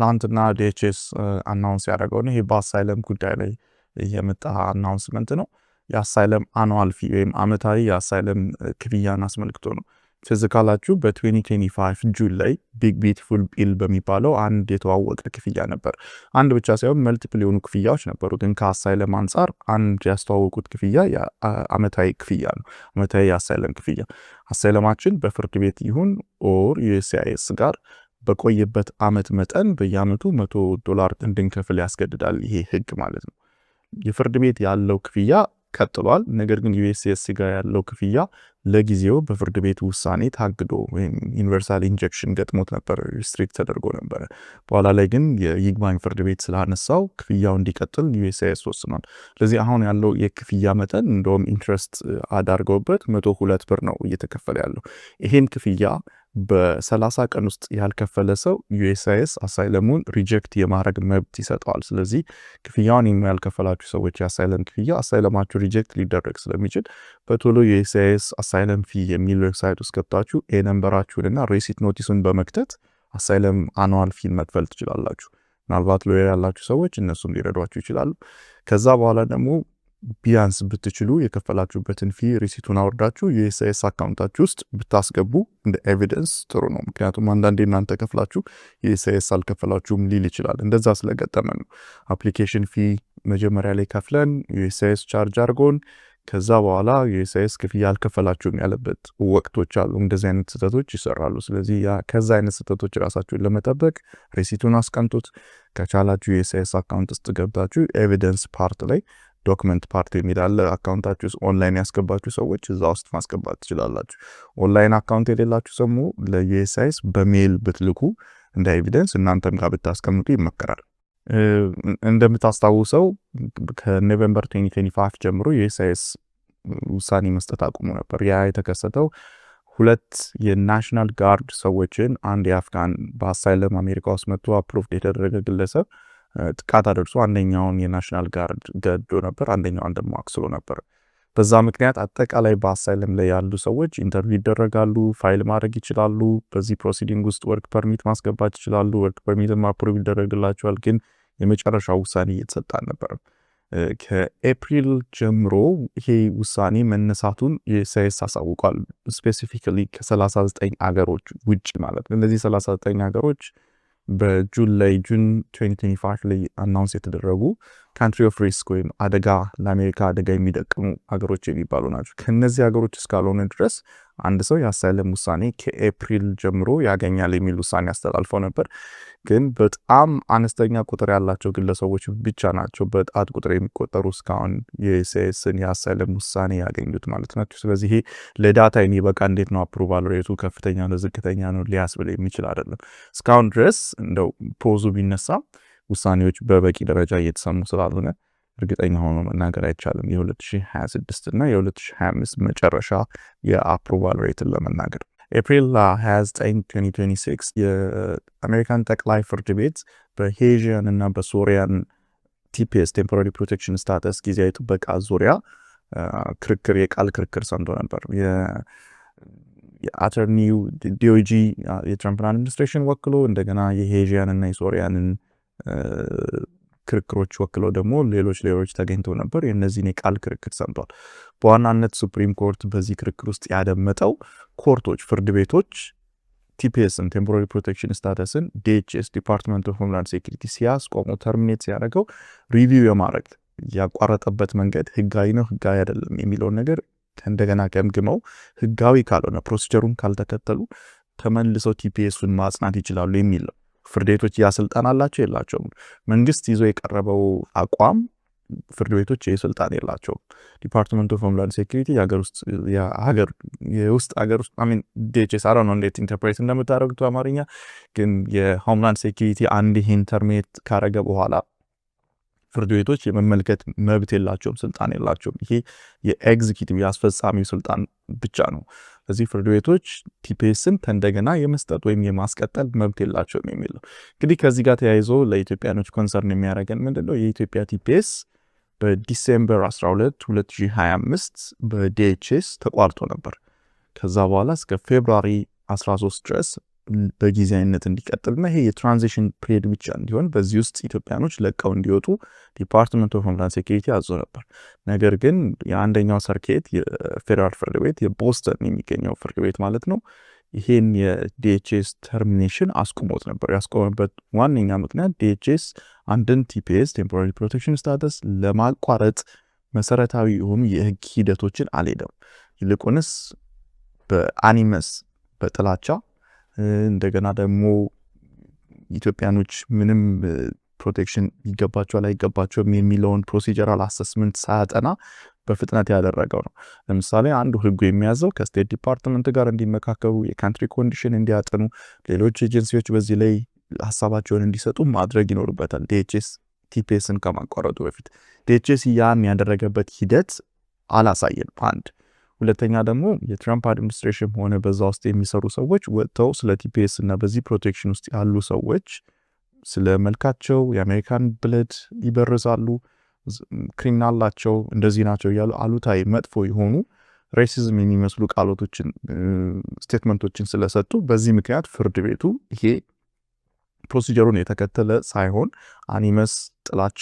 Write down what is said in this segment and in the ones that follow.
ትላንትና ዲኤችኤስ አናውንስ ያደረገው ነው። ይሄ በአሳይለም ጉዳይ ላይ የመጣ አናውንስመንት ነው። የአሳይለም አኑዋል ፊ ወይም አመታዊ የአሳይለም ክፍያን አስመልክቶ ነው። ፊዚካላችሁ በ2025 ጁን ላይ ቢግ ቢዩቲፉል ቢል በሚባለው አንድ የተዋወቀ ክፍያ ነበር። አንድ ብቻ ሳይሆን መልቲፕል የሆኑ ክፍያዎች ነበሩ። ግን ከአሳይለም አንጻር አንድ ያስተዋወቁት ክፍያ አመታዊ ክፍያ ነው። አመታዊ የአሳይለም ክፍያ አሳይለማችን በፍርድ ቤት ይሁን ኦር ዩኤስሲአይኤስ ጋር በቆየበት አመት መጠን በየአመቱ $100 እንድንከፍል ያስገድዳል። ይሄ ህግ ማለት ነው። የፍርድ ቤት ያለው ክፍያ ቀጥሏል። ነገር ግን ዩኤስሲአይኤስ ጋር ያለው ክፍያ ለጊዜው በፍርድ ቤት ውሳኔ ታግዶ ወይም ዩኒቨርሳል ኢንጀክሽን ገጥሞት ነበር፣ ሪስትሪክት ተደርጎ ነበር። በኋላ ላይ ግን የይግባኝ ፍርድ ቤት ስላነሳው ክፍያው እንዲቀጥል ዩኤስሲአይኤስ ወስኗል። ስለዚህ አሁን ያለው የክፍያ መጠን እንደውም ኢንትረስት አዳርገውበት $102 ነው እየተከፈለ ያለው። ይሄን ክፍያ በ30 ቀን ውስጥ ያልከፈለ ሰው ዩኤስሲአይኤስ አሳይለሙን ሪጀክት የማድረግ መብት ይሰጠዋል። ስለዚህ ክፍያውን ያልከፈላችሁ ሰዎች የአሳይለም ክፍያ አሳይለማችሁ ሪጀክት ሊደረግ ስለሚችል በቶሎ ዩኤስሲአይኤስ አሳይለም ፊ የሚል ዌብሳይት ውስጥ ገብታችሁ ነምበራችሁንና ሬሲት ኖቲሱን በመክተት አሳይለም አኑዋል ፊን መክፈል ትችላላችሁ። ምናልባት ሎየር ያላችሁ ሰዎች እነሱም ሊረዷችሁ ይችላሉ። ከዛ በኋላ ደግሞ ቢያንስ ብትችሉ የከፈላችሁበትን ፊ ሪሲቱን አወርዳችሁ ዩኤስሲአይኤስ አካውንታችሁ ውስጥ ብታስገቡ እንደ ኤቪደንስ ጥሩ ነው። ምክንያቱም አንዳንዴ እናንተ ከፍላችሁ ዩኤስሲአይኤስ አልከፈላችሁም ሊል ይችላል። እንደዛ ስለገጠመን ነው። አፕሊኬሽን ፊ መጀመሪያ ላይ ከፍለን ዩኤስሲአይኤስ ቻርጅ አድርጎን ከዛ በኋላ ዩኤስሲአይኤስ ክፍያ አልከፈላችሁም ያለበት ወቅቶች አሉ። እንደዚህ አይነት ስህተቶች ይሰራሉ። ስለዚህ ከዛ አይነት ስህተቶች ራሳችሁን ለመጠበቅ ሬሲቱን አስቀምጡት። ከቻላችሁ ዩኤስሲአይኤስ አካውንት ውስጥ ገብታችሁ ኤቪደንስ ፓርት ላይ ዶክመንት ፓርት የሚላለ አካውንታችሁ ውስጥ ኦንላይን ያስገባችሁ ሰዎች እዛ ውስጥ ማስገባት ትችላላችሁ። ኦንላይን አካውንት የሌላችሁ ሰሙ ለዩኤስሲአይኤስ በሜል ብትልኩ እንደ ኤቪደንስ እናንተም ጋር ብታስቀምጡ ይመከራል። እንደምታስታውሰው ከኖቬምበር 2025 ጀምሮ ዩኤስሲአይኤስ ውሳኔ መስጠት አቁሞ ነበር። ያ የተከሰተው ሁለት የናሽናል ጋርድ ሰዎችን አንድ የአፍጋን በአሳይለም አሜሪካ ውስጥ መጥቶ አፕሩቭድ የተደረገ ግለሰብ ጥቃት አደርሶ አንደኛውን የናሽናል ጋርድ ገዶ ነበር፣ አንደኛውን ደግሞ አክስሎ ነበር። በዛ ምክንያት አጠቃላይ በአሳይለም ላይ ያሉ ሰዎች ኢንተርቪው ይደረጋሉ፣ ፋይል ማድረግ ይችላሉ። በዚህ ፕሮሲዲንግ ውስጥ ወርክ ፐርሚት ማስገባት ይችላሉ። ወርክ ፐርሚትም አፕሩቭ ይደረግላቸዋል። ግን የመጨረሻው ውሳኔ እየተሰጠ አልነበረም። ከኤፕሪል ጀምሮ ይሄ ውሳኔ መነሳቱን ዩኤስሲአይኤስ አሳውቋል። ስፔሲፊካሊ ከ39 አገሮች ውጭ ማለት ነው። እነዚህ 39 አገሮች በጁን 2025 ላይ አናውንስ የተደረጉ ካንትሪ ኦፍ ሪስክ ወይም አደጋ ለአሜሪካ አደጋ የሚደቅሙ ሀገሮች የሚባሉ ናቸው። ከነዚህ ሀገሮች እስካልሆነ ድረስ አንድ ሰው የአሳይለም ውሳኔ ከኤፕሪል ጀምሮ ያገኛል የሚል ውሳኔ አስተላልፈው ነበር። ግን በጣም አነስተኛ ቁጥር ያላቸው ግለሰቦች ብቻ ናቸው በጣት ቁጥር የሚቆጠሩ እስካሁን የዩኤስሲአይኤስን የአሳይለም ውሳኔ ያገኙት ማለት ናቸው። ስለዚህ ይሄ ለዳታ የሚበቃ እንዴት ነው አፕሩቫል ሬቱ ከፍተኛ ነው ዝቅተኛ ነው ሊያስብል የሚችል አይደለም። እስካሁን ድረስ እንደው ፖዙ ቢነሳ ውሳኔዎች በበቂ ደረጃ እየተሰሙ ስላልሆነ እርግጠኛ ሆኖ መናገር አይቻልም የ2026 እና የ2025 መጨረሻ የአፕሩቫል ሬትን ለመናገር። ኤፕሪል 29 2026 የአሜሪካን ጠቅላይ ፍርድ ቤት በሄዥያን እና በሶሪያን ቲፒኤስ ቴምፖራሪ ፕሮቴክሽን ስታተስ ጊዜያዊ ጥበቃ ዙሪያ ክርክር የቃል ክርክር ሰምቶ ነበር። የአተርኒው ዲኦጂ የትራምፕን አድሚኒስትሬሽን ወክሎ እንደገና የሄዥያን እና የሶሪያንን ክርክሮች ወክለው ደግሞ ሌሎች ተገኝተው ነበር። የእነዚህን የቃል ክርክር ሰምቷል። በዋናነት ሱፕሪም ኮርት በዚህ ክርክር ውስጥ ያደመጠው ኮርቶች፣ ፍርድ ቤቶች ቲፒኤስን ቴምፖራሪ ፕሮቴክሽን ስታተስን ዲኤችኤስ ዲፓርትመንት ኦፍ ሆምላንድ ሴኩሪቲ ሲያስቆሙ ተርሚኔት ሲያደርገው ሪቪው የማድረግ ያቋረጠበት መንገድ ህጋዊ ነው ህጋዊ አይደለም የሚለውን ነገር እንደገና ገምግመው ህጋዊ ካልሆነ ፕሮሲጀሩን ካልተከተሉ ተመልሰው ቲፒኤስን ማጽናት ይችላሉ የሚል ነው። ፍርድ ቤቶች ያስልጣን አላቸው የላቸውም? መንግስት ይዞ የቀረበው አቋም ፍርድ ቤቶች የስልጣን የላቸውም። ዲፓርትመንት ኦፍ ሆምላንድ ሴኩሪቲ የውስጥ ሀገር ውስጥ ዲኤችኤስ አረ ነው እንዴት ኢንተርፕሬት እንደምታደርጉት አማርኛ ግን የሆምላንድ ሴኩሪቲ አንድ ይህን ተርሚኔት ካረገ በኋላ ፍርድ ቤቶች የመመልከት መብት የላቸውም፣ ስልጣን የላቸውም። ይሄ የኤግዚኪቲቭ የአስፈጻሚው ስልጣን ብቻ ነው። ስለዚህ ፍርድ ቤቶች ቲፒኤስን እንደገና የመስጠት ወይም የማስቀጠል መብት የላቸውም የሚል ነው። እንግዲህ ከዚህ ጋር ተያይዞ ለኢትዮጵያኖች ኮንሰርን የሚያደርገን ምንድነው? የኢትዮጵያ ቲፒኤስ በዲሴምበር 12 2025 በዲኤችኤስ ተቋርጦ ነበር። ከዛ በኋላ እስከ ፌብሩዋሪ 13 ድረስ በጊዜያዊነት እንዲቀጥልና ይሄ የትራንዚሽን ፒሪየድ ብቻ እንዲሆን በዚህ ውስጥ ኢትዮጵያኖች ለቀው እንዲወጡ ዲፓርትመንት ኦፍ ሆምላንድ ሴኩሪቲ አዞ ነበር። ነገር ግን የአንደኛው ሰርኬት የፌዴራል ፍርድ ቤት የቦስተን የሚገኘው ፍርድ ቤት ማለት ነው ይሄን የዲኤችኤስ ተርሚኔሽን አስቆሞት ነበር። ያስቆመበት ዋነኛ ምክንያት ዲኤችኤስ አንድን ቲፒኤስ ቴምፖራሪ ፕሮቴክሽን ስታተስ ለማቋረጥ መሰረታዊ የሆኑ የህግ ሂደቶችን አልሄደም። ይልቁንስ በአኒመስ በጥላቻ እንደገና ደግሞ ኢትዮጵያኖች ምንም ፕሮቴክሽን ይገባቸዋል አይገባቸውም የሚለውን ፕሮሲጀራል አሰስመንት ሳያጠና በፍጥነት ያደረገው ነው። ለምሳሌ አንዱ ህጉ የሚያዘው ከስቴት ዲፓርትመንት ጋር እንዲመካከሩ፣ የካንትሪ ኮንዲሽን እንዲያጠኑ፣ ሌሎች ኤጀንሲዎች በዚህ ላይ ሀሳባቸውን እንዲሰጡ ማድረግ ይኖርበታል ዲኤችኤስ ቲፒኤስን ከማቋረጡ በፊት። ዲኤችኤስ ያን ያደረገበት ሂደት አላሳየንም። አንድ ሁለተኛ ደግሞ የትራምፕ አድሚኒስትሬሽን ሆነ በዛ ውስጥ የሚሰሩ ሰዎች ወጥተው ስለ ቲፒኤስ እና በዚህ ፕሮቴክሽን ውስጥ ያሉ ሰዎች ስለ መልካቸው የአሜሪካን ብለድ ይበርዛሉ፣ ክሪሚናል ናቸው፣ እንደዚህ ናቸው እያሉ አሉታዊ መጥፎ የሆኑ ሬሲዝም የሚመስሉ ቃሎቶችን ስቴትመንቶችን ስለሰጡ በዚህ ምክንያት ፍርድ ቤቱ ይሄ ፕሮሲጀሩን የተከተለ ሳይሆን አኒመስ ጥላቻ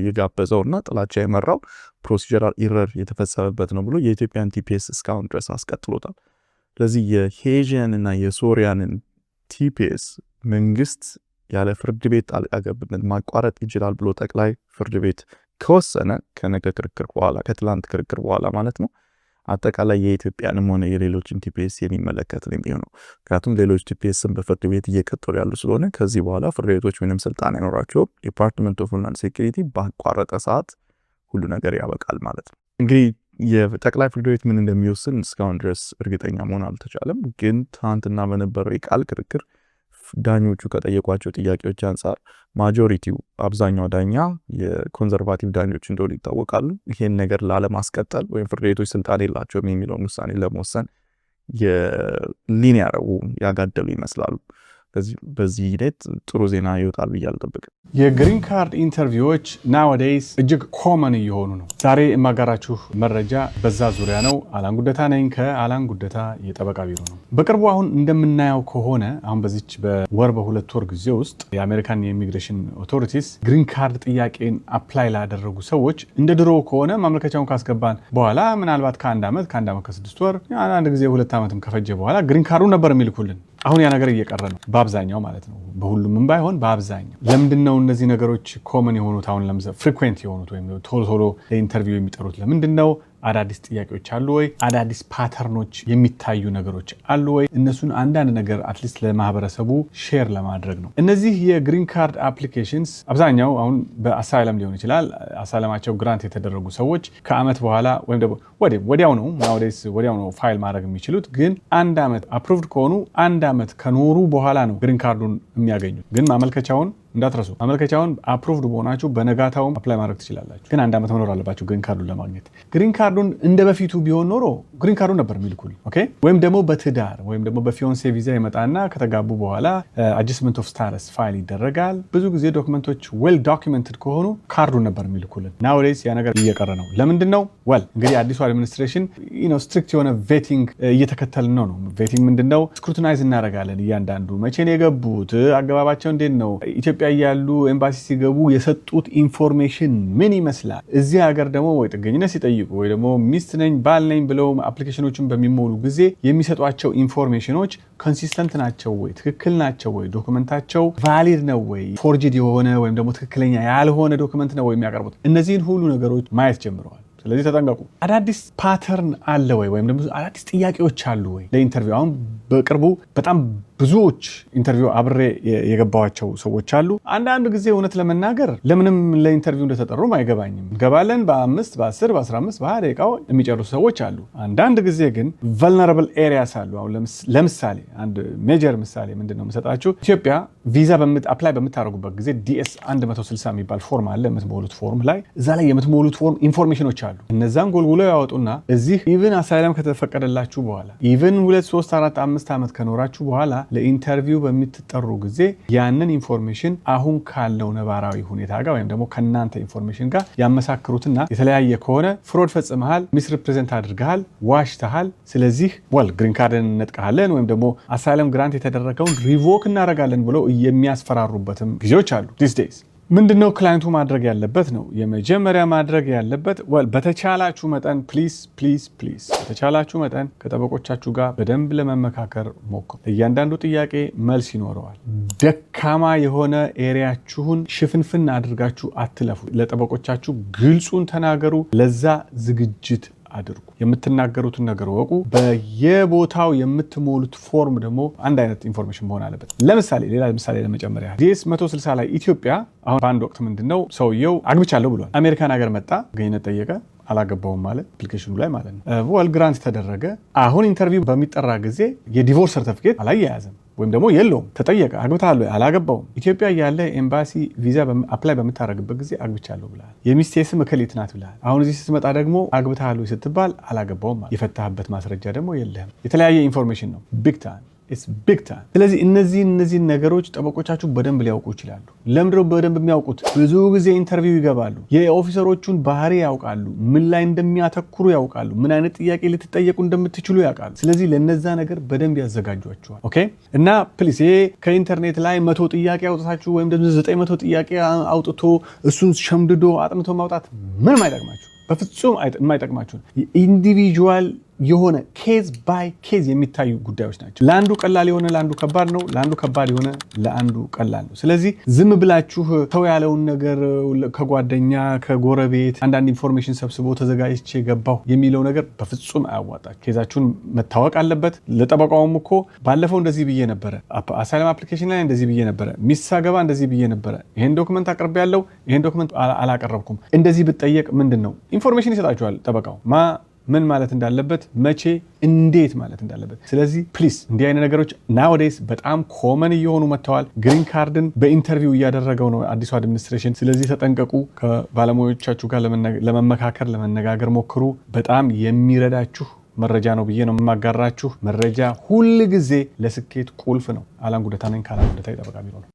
የጋበዘውና ጥላቻ የመራው ፕሮሲጀራል ኢረር የተፈጸመበት ነው ብሎ የኢትዮጵያን ቲፒኤስ እስካሁን ድረስ አስቀጥሎታል። ስለዚህ የሄዥያን እና የሶሪያንን ቲፒኤስ መንግስት ያለ ፍርድ ቤት ጣልቃ ገብነት ማቋረጥ ይችላል ብሎ ጠቅላይ ፍርድ ቤት ከወሰነ ከነገ ክርክር በኋላ ከትላንት ክርክር በኋላ ማለት ነው አጠቃላይ የኢትዮጵያንም ሆነ የሌሎችን ቲፒኤስ የሚመለከት ነው የሚሆነው። ምክንያቱም ሌሎች ቲፒኤስን በፍርድ ቤት እየቀጠሉ ያሉ ስለሆነ ከዚህ በኋላ ፍርድ ቤቶች ምንም ስልጣን አይኖራቸውም። ዲፓርትመንት ኦፍ ሆምላንድ ሴኩሪቲ ባቋረጠ ሰዓት ሁሉ ነገር ያበቃል ማለት ነው። እንግዲህ የጠቅላይ ፍርድ ቤት ምን እንደሚወስን እስካሁን ድረስ እርግጠኛ መሆን አልተቻለም። ግን ትናንትና በነበረው የቃል ክርክር ዳኞቹ ከጠየቋቸው ጥያቄዎች አንጻር ማጆሪቲው አብዛኛው ዳኛ የኮንዘርቫቲቭ ዳኞች እንደሆኑ ይታወቃሉ። ይሄን ነገር ላለማስቀጠል ወይም ፍርድ ቤቶች ስልጣን የላቸውም የሚለውን ውሳኔ ለመወሰን የሊን ያጋደሉ ይመስላሉ። በዚህ ሂደት ጥሩ ዜና ይወጣል ብዬ አልጠብቅም። የግሪን ካርድ ኢንተርቪዎች ናውዴይስ እጅግ ኮመን እየሆኑ ነው። ዛሬ የማጋራችሁ መረጃ በዛ ዙሪያ ነው። አላን ጉደታ ነኝ ከአላን ጉደታ የጠበቃ ቢሮ ነው። በቅርቡ አሁን እንደምናየው ከሆነ አሁን በዚች በወር በሁለት ወር ጊዜ ውስጥ የአሜሪካን የኢሚግሬሽን ኦቶሪቲስ ግሪን ካርድ ጥያቄን አፕላይ ላደረጉ ሰዎች እንደ ድሮ ከሆነ ማመልከቻውን ካስገባን በኋላ ምናልባት ከአንድ ዓመት ከ6 ወር አንድ ጊዜ 2 ዓመትም ከፈጀ በኋላ ግሪን ካርዱ ነበር የሚልኩልን። አሁን ያ ነገር እየቀረ ነው፣ በአብዛኛው ማለት ነው። በሁሉም ባይሆን በአብዛኛው። ለምንድን ነው እነዚህ ነገሮች ኮመን የሆኑት? አሁን ለምሳሌ ፍሪኩዌንት የሆኑት ወይም ቶሎ ለኢንተርቪው የሚጠሩት ለምንድን ነው? አዳዲስ ጥያቄዎች አሉ ወይ? አዳዲስ ፓተርኖች የሚታዩ ነገሮች አሉ ወይ? እነሱን አንዳንድ ነገር አትሊስት ለማህበረሰቡ ሼር ለማድረግ ነው። እነዚህ የግሪን ካርድ አፕሊኬሽንስ አብዛኛው አሁን በአሳይለም ሊሆን ይችላል። አሳይለማቸው ግራንት የተደረጉ ሰዎች ከዓመት በኋላ ወይም ደግሞ ወዲያው ነው ፋይል ማድረግ የሚችሉት። ግን 1 ዓመት አፕሩቭድ ከሆኑ 1 ዓመት ከኖሩ በኋላ ነው ግሪን ካርዱን የሚያገኙት። ግን ማመልከቻውን እንዳትረሱ፣ ማመልከቻውን አፕሩቭድ በሆናችሁ በነጋታውም አፕላይ ማድረግ ትችላላችሁ። ግን 1 ዓመት መኖር አለባችሁ ግሪን ካርዱን ለማግኘት። ግሪን ካርዱን እንደ በፊቱ ቢሆን ኖሮ ግሪን ካርዱን ነበር የሚልኩል። ኦኬ። ወይም ደግሞ በትዳር ወይም ደግሞ በፊዮንሴ ቪዛ ይመጣና ከተጋቡ በኋላ አጀስትመንት ኦፍ ስታተስ ፋይል ይደረጋል። ብዙ ጊዜ ዶክመንቶች ዌል ዶክመንትድ ከሆኑ ካርዱን ነበር የሚልኩልን። ናውዴይስ ያ ነገር እየቀረ ነው። ለምንድን ነው? እንግዲህ አዲሱ አድሚኒስትሬሽን ስትሪክት የሆነ ቬቲንግ እየተከተልን ነው። ቬቲንግ ምንድነው? ስክሩቲናይዝ እናደርጋለን። እያንዳንዱ መቼ ነው የገቡት፣ አገባባቸው እንዴት ነው፣ ኢትዮጵያ ያሉ ኤምባሲ ሲገቡ የሰጡት ኢንፎርሜሽን ምን ይመስላል፣ እዚህ ሀገር ደግሞ ወይ ጥገኝነት ሲጠይቁ ወይ ደግሞ ሚስት ነኝ ባል ነኝ ብለው አፕሊኬሽኖችን በሚሞሉ ጊዜ የሚሰጧቸው ኢንፎርሜሽኖች ኮንሲስተንት ናቸው ወይ፣ ትክክል ናቸው ወይ፣ ዶክመንታቸው ቫሊድ ነው ወይ፣ ፎርጅድ የሆነ ወይም ደግሞ ትክክለኛ ያልሆነ ዶክመንት ነው ወይ የሚያቀርቡት። እነዚህን ሁሉ ነገሮች ማየት ጀምረዋል። ስለዚህ ተጠንቀቁ። አዳዲስ ፓተርን አለ ወይ ወይም ደግሞ አዳዲስ ጥያቄዎች አሉ ወይ ለኢንተርቪው? አሁን በቅርቡ በጣም ብዙዎች ኢንተርቪው አብሬ የገባዋቸው ሰዎች አሉ። አንዳንድ ጊዜ እውነት ለመናገር ለምንም ለኢንተርቪው እንደተጠሩም አይገባኝም። እንገባለን በ5 በ10 በ15 በ20 ደቂቃው የሚጨርሱ ሰዎች አሉ። አንዳንድ ጊዜ ግን vulnerable areas አሉ። አሁን ለምሳሌ አንድ ሜጀር ምሳሌ ምንድነው የምሰጣችሁ? ኢትዮጵያ ቪዛ አፕላይ በምታደርጉበት ጊዜ ዲኤስ 160 የሚባል ፎርም አለ። የምትሞሉት ፎርም ላይ እዛ ላይ የምትሞሉት ፎርም ኢንፎርሜሽኖች አሉ። እነዛን ጎልጉለው ያወጡና እዚህ ኢቭን አሳይለም ከተፈቀደላችሁ በኋላ ኢቭን 2 3 4 5 ዓመት ከኖራችሁ በኋላ ለኢንተርቪው በሚትጠሩ ጊዜ ያንን ኢንፎርሜሽን አሁን ካለው ነባራዊ ሁኔታ ጋር ወይም ደግሞ ከናንተ ኢንፎርሜሽን ጋር ያመሳክሩትና የተለያየ ከሆነ ፍሮድ ፈጽመሃል፣ ሚስሪፕሬዘንት አድርገሃል፣ ዋሽተሃል፣ ስለዚህ ግሪን ካርድን እንነጥቃለን ወይም ደግሞ አሳይለም ግራንት የተደረገውን ሪቮክ እናደርጋለን ብለው የሚያስፈራሩበትም ጊዜዎች አሉ ዲስ ዴይስ። ምንድነው ክላይንቱ ማድረግ ያለበት ነው? የመጀመሪያ ማድረግ ያለበት በተቻላችሁ መጠን ፕሊዝ በተቻላችሁ መጠን ከጠበቆቻችሁ ጋር በደንብ ለመመካከር ሞክሩ። እያንዳንዱ ጥያቄ መልስ ይኖረዋል። ደካማ የሆነ ኤሪያችሁን ሽፍንፍን አድርጋችሁ አትለፉ። ለጠበቆቻችሁ ግልጹን ተናገሩ። ለዛ ዝግጅት አድርጉ። የምትናገሩትን ነገር ወቁ። በየቦታው የምትሞሉት ፎርም ደግሞ አንድ አይነት ኢንፎርሜሽን መሆን አለበት። ለምሳሌ ሌላ ምሳሌ ለመጨመሪያ ዲኤስ 160 ላይ ኢትዮጵያ አሁን በአንድ ወቅት ምንድነው ሰውየው አግብቻለሁ ብሏል። አሜሪካን ሀገር መጣ፣ ግንኙነት ጠየቀ፣ አላገባውም ማለት አፕሊኬሽኑ ላይ ማለት ነው። ግራንት ተደረገ። አሁን ኢንተርቪው በሚጠራ ጊዜ የዲቮርስ ሰርቲፊኬት አላያያዘም ወይም ደግሞ የለውም። ተጠየቀ፣ አግብታለሁ፣ አላገባውም። ኢትዮጵያ ያለ ኤምባሲ ቪዛ አፕላይ በምታደርግበት ጊዜ አግብቻለሁ ብለሃል። የሚስቴ ስም እከሌት ናት ብለሃል። አሁን እዚህ ስትመጣ ደግሞ አግብታለሁ ስትባል አላገባውም። የፈታህበት ማስረጃ ደግሞ የለህም። የተለያየ ኢንፎርሜሽን ነው። ቢግ ታይም። ስለዚህ እነዚህ ነገሮች ጠበቆቻችሁ በደንብ ሊያውቁ ይችላሉ። ለምንድነው በደንብ የሚያውቁት? ብዙ ጊዜ ኢንተርቪው ይገባሉ። የኦፊሰሮቹን ባህሪ ያውቃሉ። ምን ላይ እንደሚያተኩሩ ያውቃሉ። ምን አይነት ጥያቄ ልትጠየቁ እንደምትችሉ ያውቃሉ። ስለዚህ ለነዛ ነገር በደንብ ያዘጋጇቸዋል። ኦኬ። እና ፕሊስ ይሄ ከኢንተርኔት ላይ 100 ጥያቄ አውጥታችሁ ወይም ደግሞ 900 ጥያቄ አውጥቶ እሱን ሸምድዶ አጥንቶ ማውጣት ምንም አይጠቅማችሁ፣ በፍጹም የማይጠቅማችሁ። ኢንዲቪጁዋል የሆነ ኬዝ ባይ ኬዝ የሚታዩ ጉዳዮች ናቸው። ለአንዱ ቀላል የሆነ ለአንዱ ከባድ ነው፣ ለአንዱ ከባድ የሆነ ለአንዱ ቀላል ነው። ስለዚህ ዝም ብላችሁ ሰው ያለውን ነገር ከጓደኛ ከጎረቤት አንዳንድ ኢንፎርሜሽን ሰብስቦ ተዘጋጅቼ ገባሁ የሚለው ነገር በፍጹም አያዋጣችሁ። ኬዛችሁን መታወቅ አለበት። ለጠበቃውም እኮ ባለፈው እንደዚህ ብዬ ነበረ፣ አሳይለም አፕሊኬሽን ላይ እንደዚህ ብዬ ነበረ፣ ሚስት ሳገባ እንደዚህ ብዬ ነበረ፣ ይሄን ዶክመንት አቅርቤ ያለው ይሄን ዶክመንት አላቀረብኩም፣ እንደዚህ ብትጠየቅ ምንድን ነው ኢንፎርሜሽን ይሰጣችኋል ጠበቃው ምን ማለት እንዳለበት፣ መቼ እንዴት ማለት እንዳለበት። ስለዚህ ፕሊስ እንዲህ አይነት ነገሮች ናውዴይስ በጣም ኮመን እየሆኑ መጥተዋል። ግሪን ካርድን በኢንተርቪው እያደረገው ነው አዲሱ አድሚኒስትሬሽን። ስለዚህ ተጠንቀቁ። ከባለሙያዎቻችሁ ጋር ለመመካከር ለመነጋገር ሞክሩ። በጣም የሚረዳችሁ መረጃ ነው ብዬ ነው የማጋራችሁ። መረጃ ሁል ጊዜ ለስኬት ቁልፍ ነው። አላን ጉደታ ነኝ ከአላን ጉደታ የጠበቃ ቢሮ ነው።